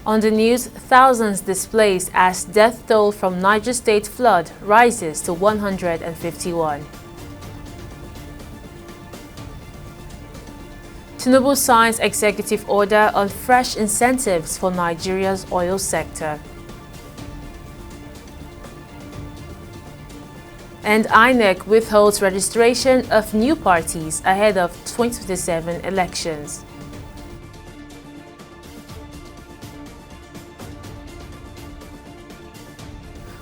On the news, thousands displaced as death toll from Niger State flood rises to 151. Tinubu signs executive order on fresh incentives for Nigeria's oil sector. And INEC withholds registration of new parties ahead of 2027 elections.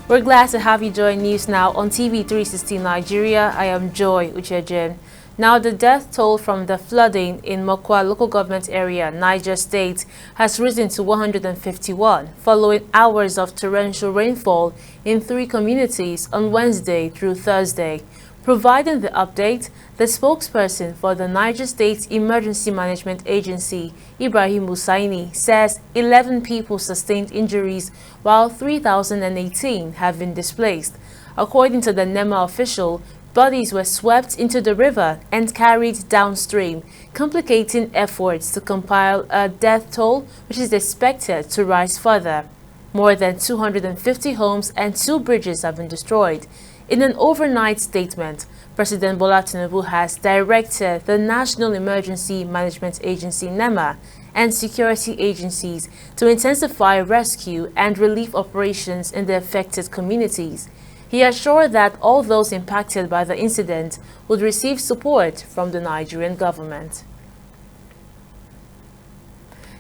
We're glad to have you join News Now on TV 360 Nigeria. I am Joy Uchejen. Now, the death toll from the flooding in Mokwa local government area, Niger State, has risen to 151 following hours of torrential rainfall in 3 communities on Wednesday through Thursday. Providing the update, the spokesperson for the Niger State Emergency Management Agency, Ibrahim Hussaini, says 11 people sustained injuries while 3,018 have been displaced. According to the NEMA official, bodies were swept into the river and carried downstream, complicating efforts to compile a death toll, which is expected to rise further. More than 250 homes and 2 bridges have been destroyed. In an overnight statement, President Bola Tinubu has directed the National Emergency Management Agency (NEMA) and security agencies to intensify rescue and relief operations in the affected communities. He assured that all those impacted by the incident would receive support from the Nigerian government.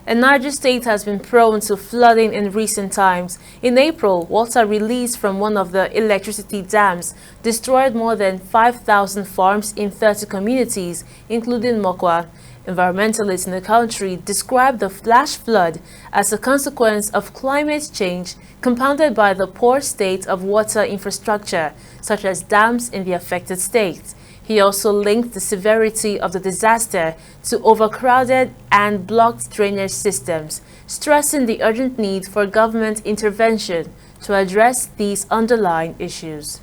And Niger State has been prone to flooding in recent times. In April, water released from one of the electricity dams destroyed more than 5,000 farms in 30 communities, including Mokwa. Environmentalists in the country describe the flash flood as a consequence of climate change compounded by the poor state of water infrastructure, such as dams in the affected states. He also linked the severity of the disaster to overcrowded and blocked drainage systems, stressing the urgent need for government intervention to address these underlying issues.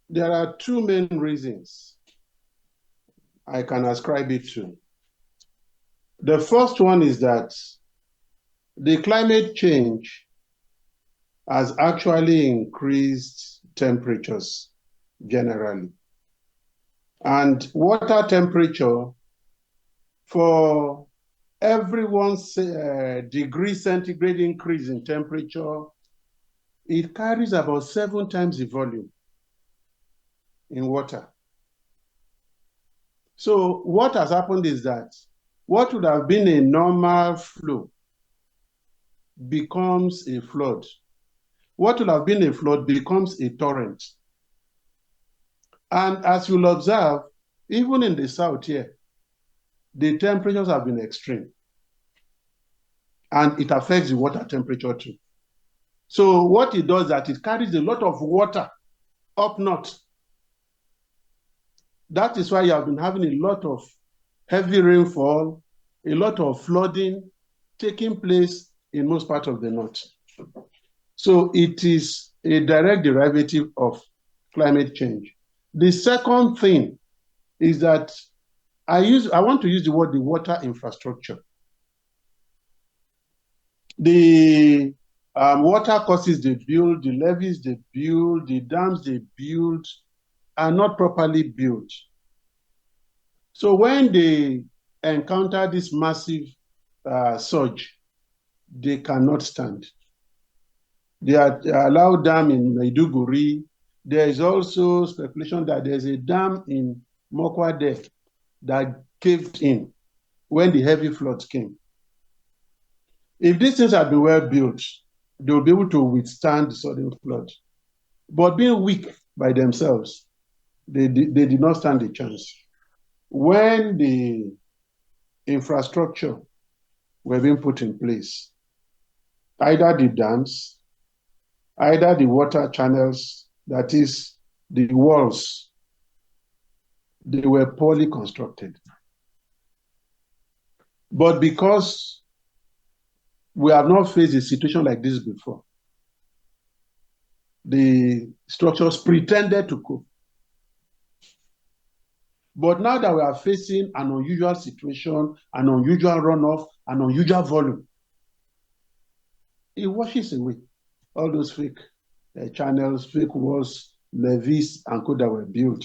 There are 2 main reasons I can ascribe it to. The first one is that the climate change has actually increased temperatures generally. And water temperature, for every 1 degree centigrade increase in temperature, it carries about 7 times the volume in water. So what has happened is that what would have been a normal flow becomes a flood. What would have been a flood becomes a torrent. And as you'll observe, even in the south here, the temperatures have been extreme. And it affects the water temperature too. So what it does is that it carries a lot of water up north. That is why you have been having a lot of heavy rainfall, a lot of flooding taking place in most parts of the north. So it is a direct derivative of climate change. The second thing is that I want to use the word the water infrastructure. The water courses they build, the levees they build, the dams they build are not properly built. So when they encounter this massive surge, they cannot stand. They allow dam in Maiduguri. There is also speculation that there's a dam in Mokwa there that caved in when the heavy floods came. If these things had been well built, they will be able to withstand the sudden flood. But being weak by themselves, they did not stand a chance. When the infrastructure were being put in place, either the dams, either the water channels, that is, the walls, they were poorly constructed. But because we have not faced a situation like this before, the structures pretended to cope. But now that we are facing an unusual situation, an unusual runoff, an unusual volume, It washes away all those fake channels, fake walls, levees, and co that were built.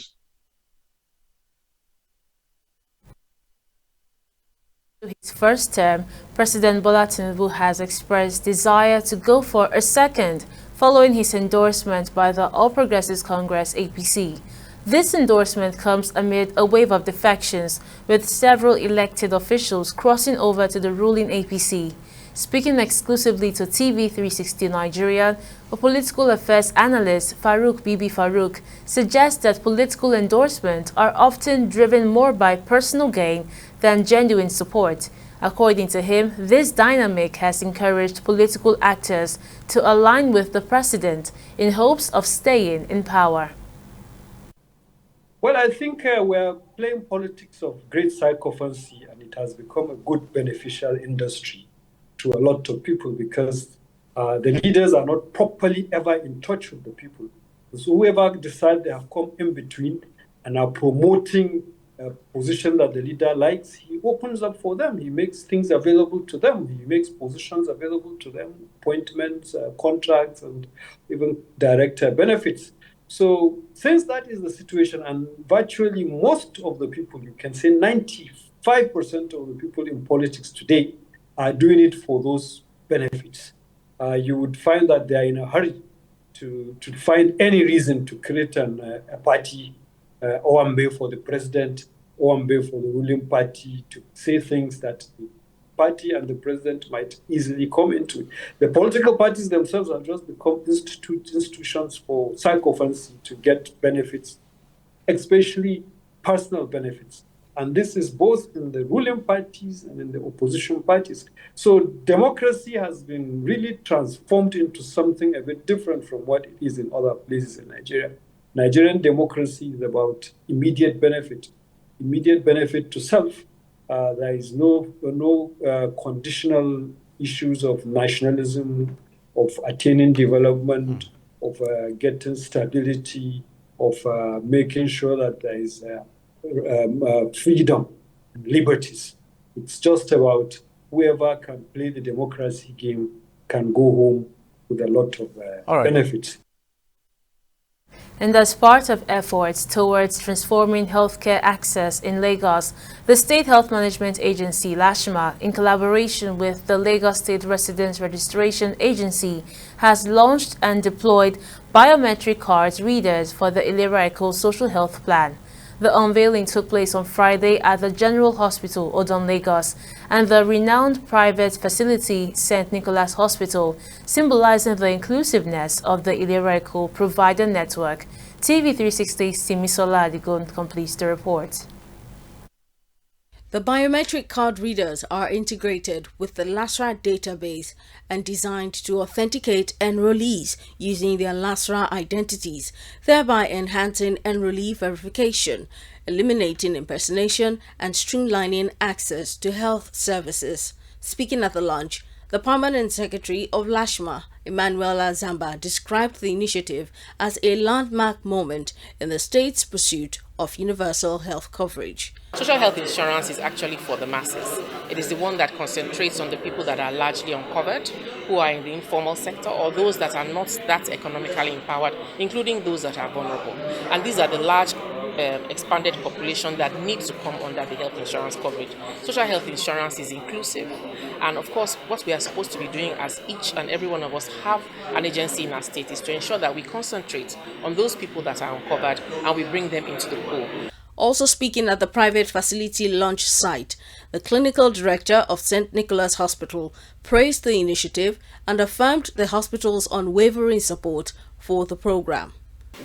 His first term, President Bola Tinubu has expressed desire to go for a second following his endorsement by the All Progressives Congress APC. This endorsement comes amid a wave of defections, with several elected officials crossing over to the ruling APC. Speaking exclusively to TV360 Nigeria, a political affairs analyst, Farouk Bibi Farouk, suggests that political endorsements are often driven more by personal gain than genuine support. According to him, this dynamic has encouraged political actors to align with the president in hopes of staying in power. Well, I think we're playing politics of great sycophancy, and it has become a good beneficial industry to a lot of people because the leaders are not properly ever in touch with the people. So whoever decides they have come in between and are promoting a position that the leader likes, he opens up for them. He makes things available to them. He makes positions available to them, appointments, contracts, and even direct benefits. So since that is the situation, and virtually most of the people, you can say 95% of the people in politics today are doing it for those benefits, you would find that they are in a hurry to find any reason to create a party, Owambe for the president, Owambe for the ruling party, to say things that the party and the president might easily come into. The political parties themselves have just become institutions for sycophancy to get benefits, especially personal benefits. And this is both in the ruling parties and in the opposition parties. So democracy has been really transformed into something a bit different from what it is in other places in Nigeria. Nigerian democracy is about immediate benefit to self. There is no conditional issues of nationalism, of attaining development, of getting stability, of making sure that there is freedom and liberties. It's just about whoever can play the democracy game can go home with a lot of benefits. And as part of efforts towards transforming healthcare access in Lagos, the State Health Management Agency, LASHMA, in collaboration with the Lagos State Residence Registration Agency, has launched and deployed biometric cards readers for the Ilera-Eko Social Health Plan. The unveiling took place on Friday at the General Hospital, Odon, Lagos, and the renowned private facility, St. Nicholas Hospital, symbolizing the inclusiveness of the Ilera-Eko provider network. TV360's Timisola Adigun completes the report. The biometric card readers are integrated with the LASRA database and designed to authenticate enrollees using their LASRA identities, thereby enhancing enrollee verification, eliminating impersonation, and streamlining access to health services. Speaking at the launch, the Permanent Secretary of LASHMA, Emmanuela Zamba, described the initiative as a landmark moment in the state's pursuit of universal health coverage. Social health insurance is actually for the masses. It is the one that concentrates on the people that are largely uncovered, who are in the informal sector, or those that are not that economically empowered, including those that are vulnerable. And these are the large expanded population that needs to come under the health insurance coverage. Social health insurance is inclusive, and of course what we are supposed to be doing, as each and every one of us have an agency in our state, is to ensure that we concentrate on those people that are uncovered and we bring them into the pool. Also speaking at the private facility launch site, the clinical director of St. Nicholas Hospital praised the initiative and affirmed the hospital's unwavering support for the program.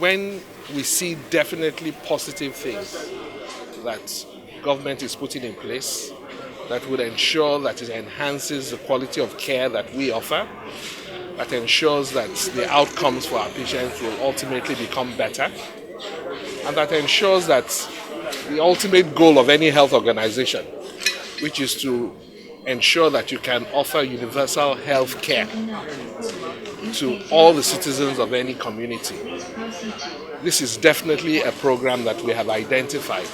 When we see definitely positive things that government is putting in place that would ensure that it enhances the quality of care that we offer, that ensures that the outcomes for our patients will ultimately become better, and that ensures that the ultimate goal of any health organization, which is to ensure that you can offer universal health care to all the citizens of any community. This is definitely a program that we have identified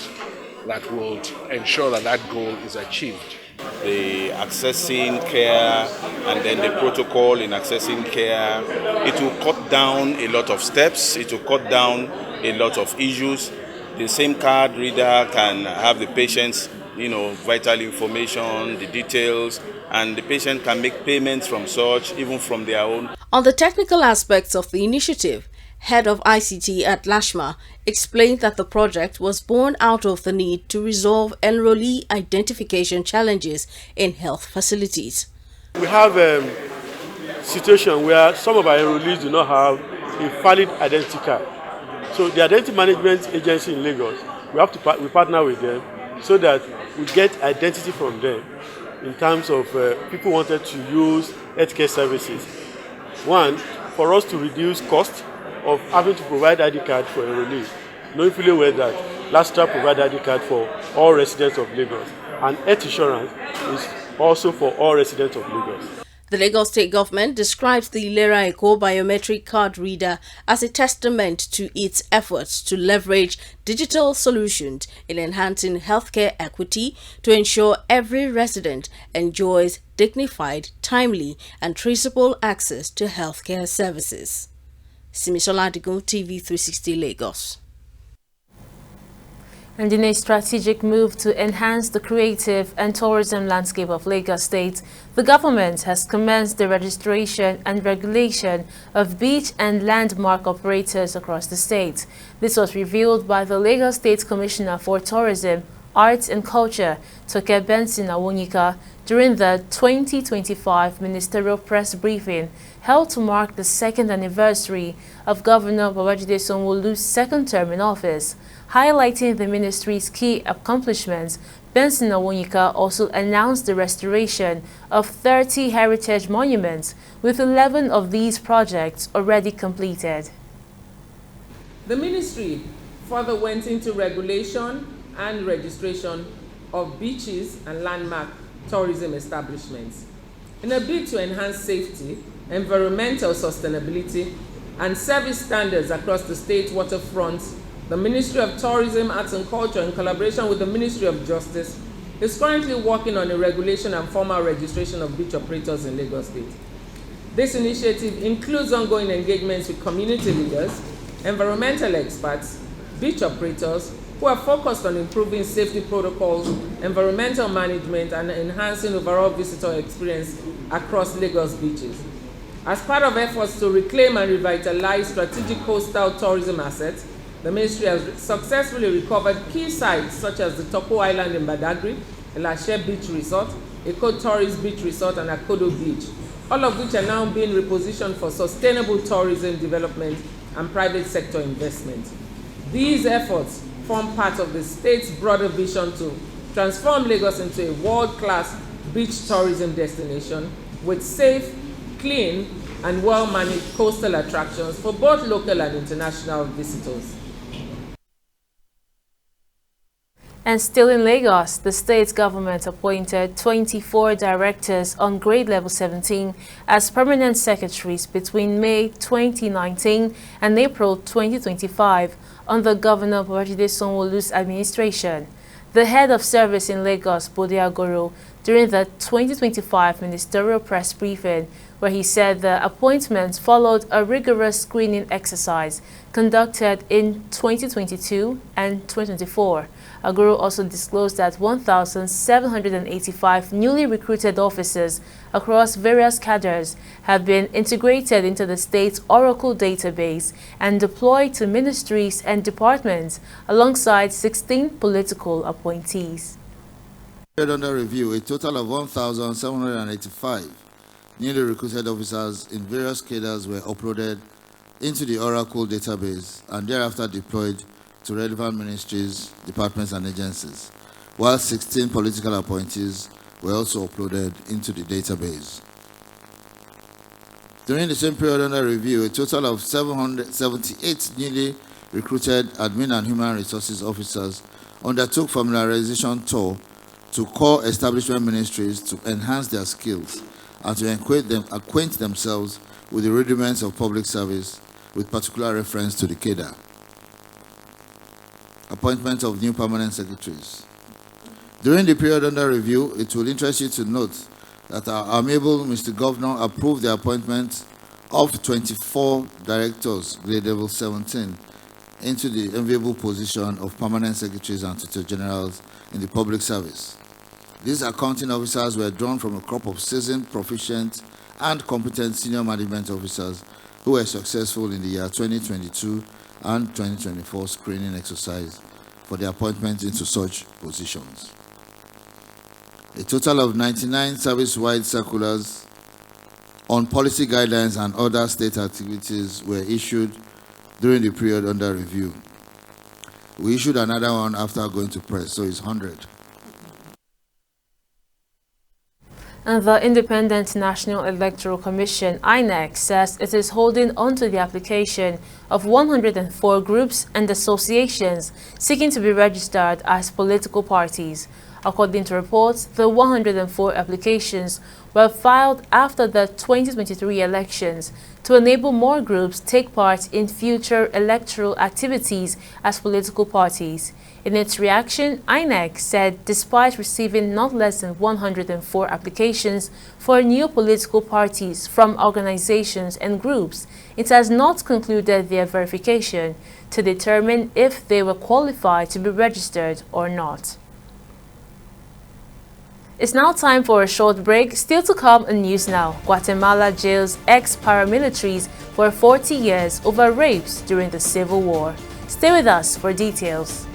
that will ensure that that goal is achieved. the accessing care, and then the protocol in accessing care. It will cut down a lot of steps. It will cut down a lot of issues. The same card reader can have the patient's, vital information, the details, and the patient can make payments from such, even from their own. On the technical aspects of the initiative, head of ICT at LASHMA explained that the project was born out of the need to resolve enrollee identification challenges in health facilities. We have a situation where some of our enrollees do not have a valid identity card. So the Identity Management Agency in Lagos, we partner with them so that we get identity from them in terms of people wanted to use healthcare services. One, for us to reduce cost of having to provide ID card for enrollees, knowing fully well that LASTRA provide ID card for all residents of Lagos, and health insurance is also for all residents of Lagos. The Lagos State government describes the Ilera Eco biometric card reader as a testament to its efforts to leverage digital solutions in enhancing healthcare equity to ensure every resident enjoys dignified, timely, and traceable access to healthcare services. Simisola Adigun, TV 360 Lagos. And in a strategic move to enhance the creative and tourism landscape of Lagos State, the government has commenced the registration and regulation of beach and landmark operators across the state. This was revealed by the Lagos State Commissioner for Tourism, Arts and Culture, Toke Benson Awonyika, during the 2025 Ministerial Press Briefing held to mark the second anniversary of Governor Babajide Sanwo-Olu's second term in office. Highlighting the ministry's key accomplishments, Benson Awonyika also announced the restoration of 30 heritage monuments, with 11 of these projects already completed. The ministry further went into regulation and registration of beaches and landmark tourism establishments. In a bid to enhance safety, environmental sustainability, and service standards across the state waterfronts, the Ministry of Tourism, Arts and Culture, in collaboration with the Ministry of Justice, is currently working on a regulation and formal registration of beach operators in Lagos State. This initiative includes ongoing engagements with community leaders, environmental experts, beach operators, who are focused on improving safety protocols, environmental management, and enhancing overall visitor experience across Lagos beaches. As part of efforts to reclaim and revitalize strategic coastal tourism assets, the ministry has successfully recovered key sites such as the Toko Island in Badagry, Elashe Beach Resort, Eco Tourist Beach Resort, and Akodo Beach, all of which are now being repositioned for sustainable tourism development and private sector investment. These efforts form part of the state's broader vision to transform Lagos into a world-class beach tourism destination with safe, clean, and well-managed coastal attractions for both local and international visitors. And still in Lagos, the state government appointed 24 directors on grade level 17 as permanent secretaries between May 2019 and April 2025 under Governor Babajide Sanwo-Olu's administration. The head of service in Lagos, Bode Agoro, during the 2025 ministerial press briefing, where he said the appointments followed a rigorous screening exercise conducted in 2022 and 2024. Agoro also disclosed that 1,785 newly recruited officers across various cadres have been integrated into the state's Oracle database and deployed to ministries and departments alongside 16 political appointees. Under review, a total of 1,785 newly recruited officers in various cadres were uploaded into the Oracle database and thereafter deployed to relevant ministries, departments, and agencies, while 16 political appointees were also uploaded into the database. During the same period under review, a total of 778 newly recruited admin and human resources officers undertook familiarization tour to core establishment ministries to enhance their skills and to acquaint themselves with the rudiments of public service, with particular reference to the cadre. Appointment of new permanent secretaries. During the period under review, it will interest you to note that our amiable Mr. Governor approved the appointment of 24 directors, grade level 17, into the enviable position of permanent secretaries and tutor generals in the public service. These accounting officers were drawn from a crop of seasoned, proficient, and competent senior management officers who were successful in the year 2022 and 2024 screening exercise for the appointment into such positions. A total of 99 service-wide circulars on policy guidelines and other state activities were issued during the period under review. We issued another one after going to press, so it's 100. And the Independent National Electoral Commission, INEC, says it is holding on to the application of 104 groups and associations seeking to be registered as political parties. According to reports, the 104 applications were filed after the 2023 elections to enable more groups take part in future electoral activities as political parties. In its reaction, INEC said despite receiving not less than 104 applications for new political parties from organizations and groups, it has not concluded their verification to determine if they were qualified to be registered or not. It's now time for a short break. Still to come on News Now. Guatemala jails ex-paramilitaries for 40 years over rapes during the Civil War. Stay with us for details.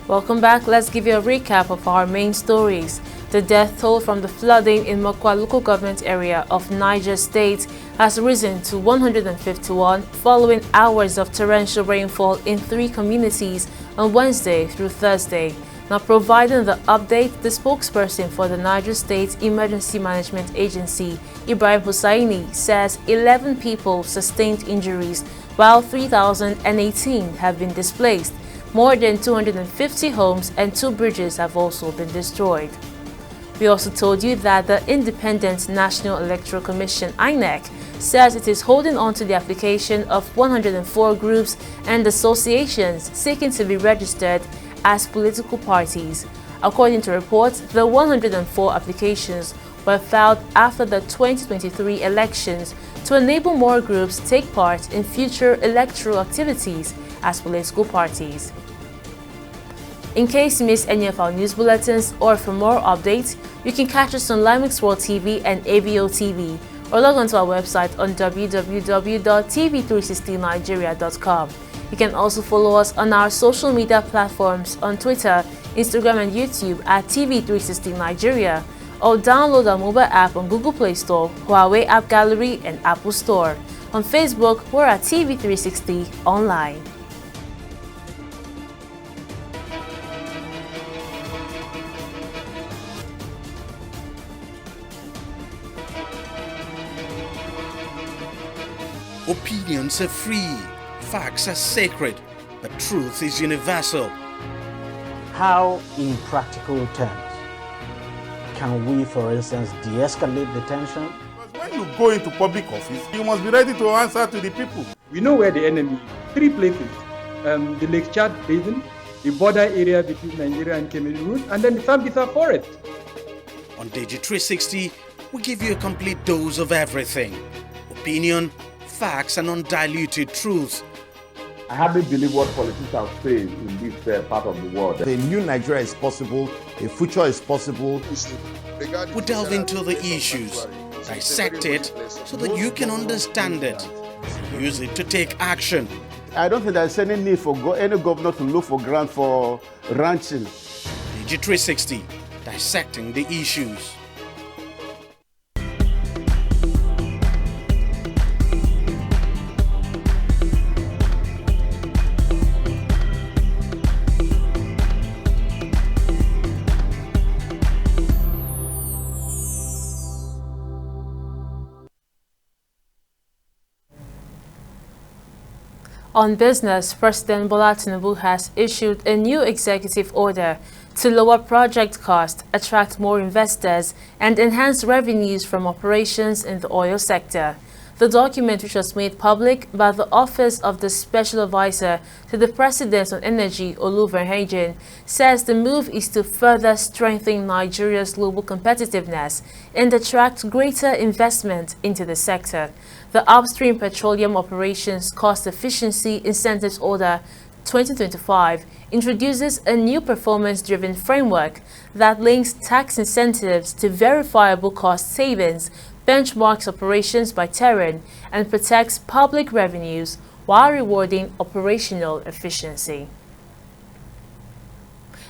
Welcome back. Let's give you a recap of our main stories. The death toll from the flooding in Mokwa local government area of Niger State has risen to 151 following hours of torrential rainfall in 3 communities on Wednesday through Thursday. Now providing the update, the spokesperson for the Niger State Emergency Management Agency, Ibrahim Hussaini, says 11 people sustained injuries while 3,018 have been displaced. More than 250 homes and 2 bridges have also been destroyed. We also told you that the Independent National Electoral Commission, INEC, says it is holding on to the application of 104 groups and associations seeking to be registered as political parties. According to reports, the 104 applications were filed after the 2023 elections to enable more groups take part in future electoral activities as political parties. In case you missed any of our news bulletins or for more updates, you can catch us on Limix World TV and ABO TV or log on to our website on www.tv360nigeria.com. You can also follow us on our social media platforms on Twitter, Instagram and YouTube at TV360 Nigeria, or download our mobile app on Google Play Store, Huawei App Gallery and Apple Store. On Facebook, we're at TV360 Online. Opinions are free, facts are sacred, but truth is universal. How, in practical terms, can we, for instance, de-escalate the tension? When you go into public office, you must be ready to answer to the people. We know where the enemy is. 3 places, the Lake Chad Basin, the border area between Nigeria and Cameroon, and then the Sambisa Forest. On Digi 360, we give you a complete dose of everything. Opinion, facts and undiluted truth. I hardly believe what politicians say in this part of the world. A new Nigeria is possible, a future is possible. We delve into the issues, dissect it so that you can understand it, use it to take action. I don't think there's any need for any governor to look for grant for ranching. Digi 360, dissecting the issues. On business, President Bola Tinubu has issued a new executive order to lower project costs, attract more investors, and enhance revenues from operations in the oil sector. The document, which was made public by the Office of the Special Advisor to the President on Energy, Oluverhagen, says the move is to further strengthen Nigeria's global competitiveness and attract greater investment into the sector. The Upstream Petroleum Operations Cost Efficiency Incentives Order 2025 introduces a new performance-driven framework that links tax incentives to verifiable cost savings, benchmarks operations by terrain, and protects public revenues while rewarding operational efficiency.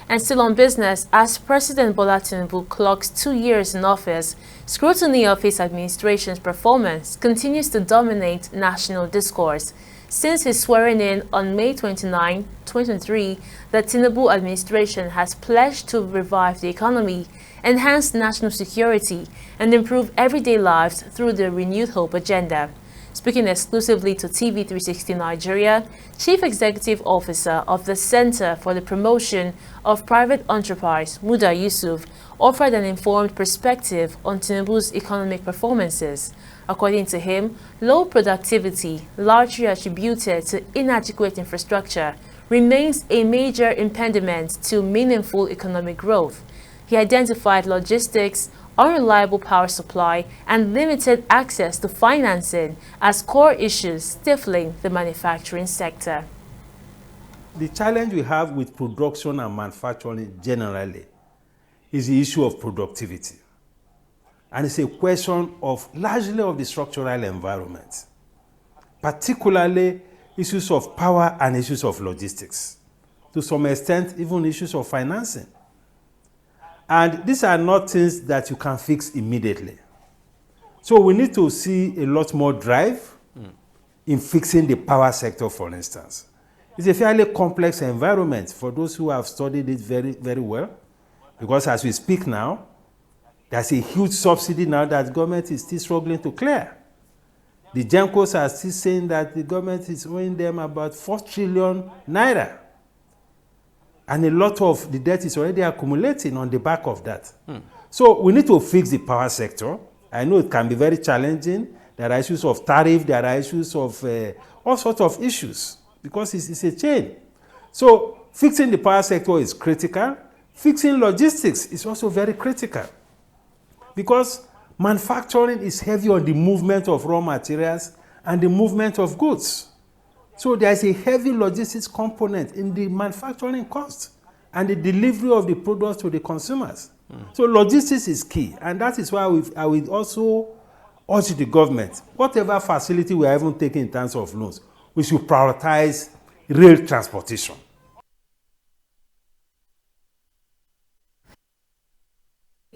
And still on business, as President Bola Tinubu clocks 2 years in office, scrutiny of his administration's performance continues to dominate national discourse. Since his swearing-in on May 29, 2023, the Tinubu administration has pledged to revive the economy, enhance national security, and improve everyday lives through the Renewed Hope agenda. Speaking exclusively to TV360 Nigeria, Chief Executive Officer of the Center for the Promotion of Private Enterprise, Muda Yusuf, offered an informed perspective on Tinubu's economic performances. According to him, low productivity, largely attributed to inadequate infrastructure, remains a major impediment to meaningful economic growth. He identified logistics, unreliable power supply, and limited access to financing as core issues stifling the manufacturing sector. The challenge we have with production and manufacturing generally is the issue of productivity. And it's a question of largely of the structural environment, particularly issues of power and issues of logistics. To some extent, even issues of financing. And these are not things that you can fix immediately. So we need to see a lot more drive in fixing the power sector, for instance. It's a fairly complex environment for those who have studied it very, very well. Because as we speak now, there's a huge subsidy now that the government is still struggling to clear. The GENCOs are still saying that the government is owing them about 4 trillion naira. And a lot of the debt is already accumulating on the back of that. So we need to fix the power sector. I know it can be very challenging. There are issues of tariff, there are issues of all sorts of issues, because it's a chain. So fixing the power sector is critical. Fixing logistics is also very critical, because manufacturing is heavy on the movement of raw materials and the movement of goods. So there's a heavy logistics component in the manufacturing cost and the delivery of the products to the consumers. So logistics is key, and that is why I will also urge the government, whatever facility we are even taking in terms of loans, we should prioritize rail transportation.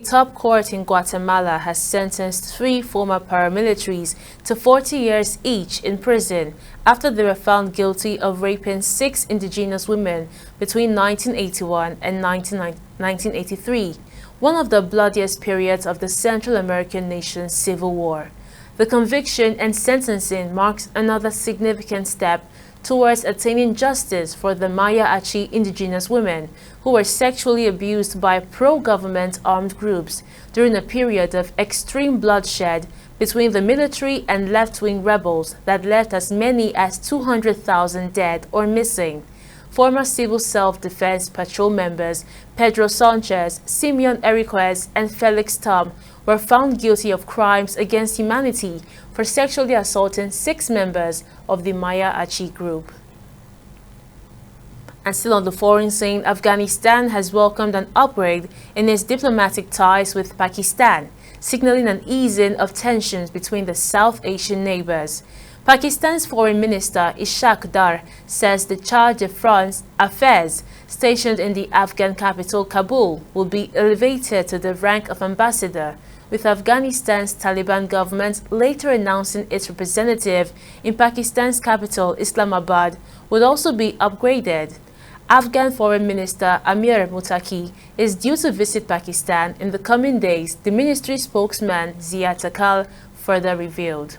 Top court in Guatemala has sentenced 3 former paramilitaries to 40 years each in prison after they were found guilty of raping 6 indigenous women between 1981 and 1983, one of the bloodiest periods of the Central American nation's civil war. The conviction and sentencing marks another significant step towards attaining justice for the Maya Achi indigenous women who were sexually abused by pro-government armed groups during a period of extreme bloodshed between the military and left-wing rebels that left as many as 200,000 dead or missing. Former Civil Self-Defense Patrol members Pedro Sanchez, Simeon Eriquez, and Felix Tom were found guilty of crimes against humanity for sexually assaulting 6 members of the Maya Achi group. And still on the foreign scene, Afghanistan has welcomed an upgrade in its diplomatic ties with Pakistan, signaling an easing of tensions between the South Asian neighbors. Pakistan's Foreign Minister Ishaq Dar says the charge d'affaires affairs stationed in the Afghan capital Kabul will be elevated to the rank of ambassador, with Afghanistan's Taliban government later announcing its representative in Pakistan's capital Islamabad would also be upgraded. Afghan Foreign Minister Amir Mutaki is due to visit Pakistan in the coming days, the ministry spokesman Zia Takal further revealed.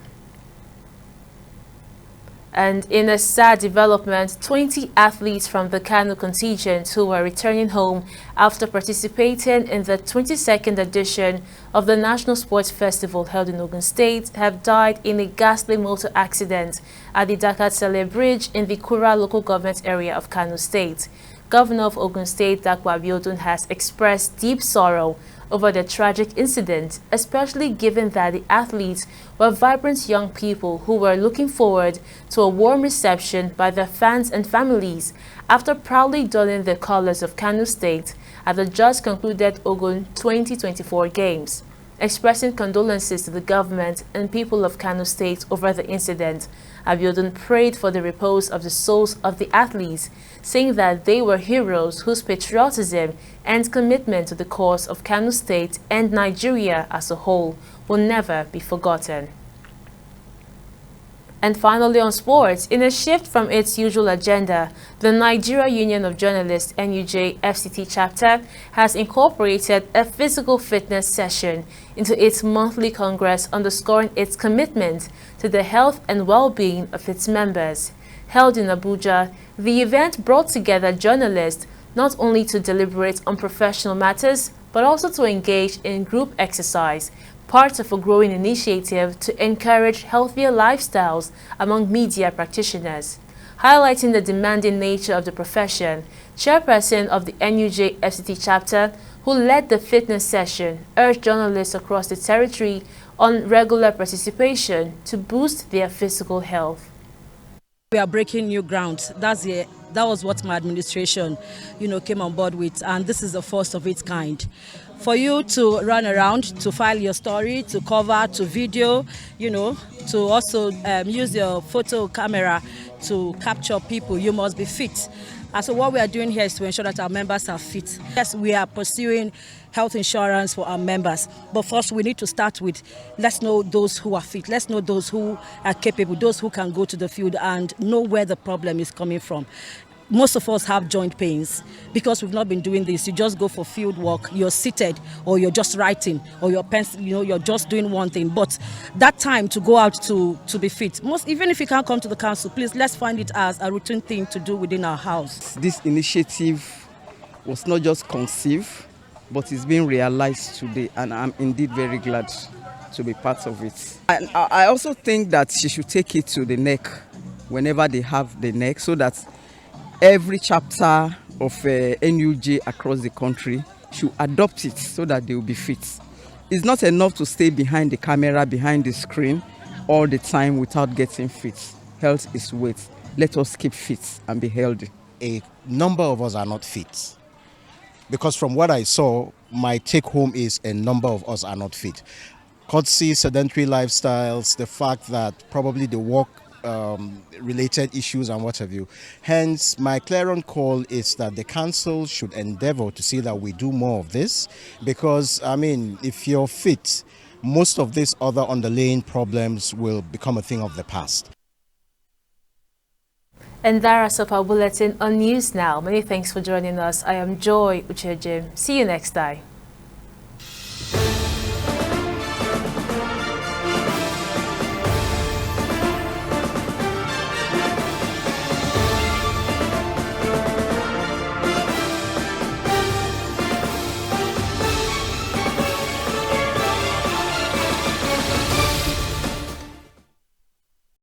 And in a sad development, 20 athletes from the Kano contingent who were returning home after participating in the 22nd edition of the National Sports Festival held in Ogun State have died in a ghastly motor accident at the Dakar-Sele Bridge in the Kura local government area of Kano State. Governor of Ogun State, Dakwa Abiodun, has expressed deep sorrow over the tragic incident, especially given that the athletes were vibrant young people who were looking forward to a warm reception by their fans and families after proudly donning the colors of Kano State at the just concluded Ogun 2024 Games. Expressing condolences to the government and people of Kano State over the incident, Abiodun prayed for the repose of the souls of the athletes, saying that they were heroes whose patriotism and commitment to the cause of Kano State and Nigeria as a whole will never be forgotten. And finally on sports, in a shift from its usual agenda, the Nigeria Union of Journalists NUJ FCT chapter has incorporated a physical fitness session into its monthly congress, underscoring its commitment to the health and well-being of its members. Held in Abuja, the event brought together journalists not only to deliberate on professional matters, but also to engage in group exercise, part of a growing initiative to encourage healthier lifestyles among media practitioners. Highlighting the demanding nature of the profession, chairperson of the NUJ FCT chapter, who led the fitness session, urged journalists across the territory on regular participation to boost their physical health. We are breaking new ground. That was what my administration, came on board with, and this is the first of its kind. For you to run around, to file your story, to cover, to video, to also use your photo camera to capture people, you must be fit. And so what we are doing here is to ensure that our members are fit. Yes, we are pursuing health insurance for our members, but first we need to start with, let's know those who are fit, let's know those who are capable, those who can go to the field and know where the problem is coming from. Most of us have joint pains because we've not been doing this. You just go for field work, you're seated, or you're just writing, or you're just doing one thing. But that time to go out to be fit, even if you can't come to the council, please let's find it as a routine thing to do within our house. This initiative was not just conceived, but it's being realized today, and I'm indeed very glad to be part of it. And I also think that she should take it to the NEC whenever they have the NEC, so that every chapter of NUJ across the country should adopt it so that they will be fit. It's not enough to stay behind the camera, behind the screen all the time without getting fit. Health is wealth. Let us keep fit and be healthy. A number of us are not fit. Because from what I saw, my take home is a number of us are not fit. Courtesy, sedentary lifestyles, the fact that probably the work related issues and what have you. Hence, my clarion call is that the council should endeavor to see that we do more of this, because, if you're fit, most of these other underlying problems will become a thing of the past. And that wraps up our bulletin on News Now. Many thanks for joining us. I am Joy Uchejem. See you next time.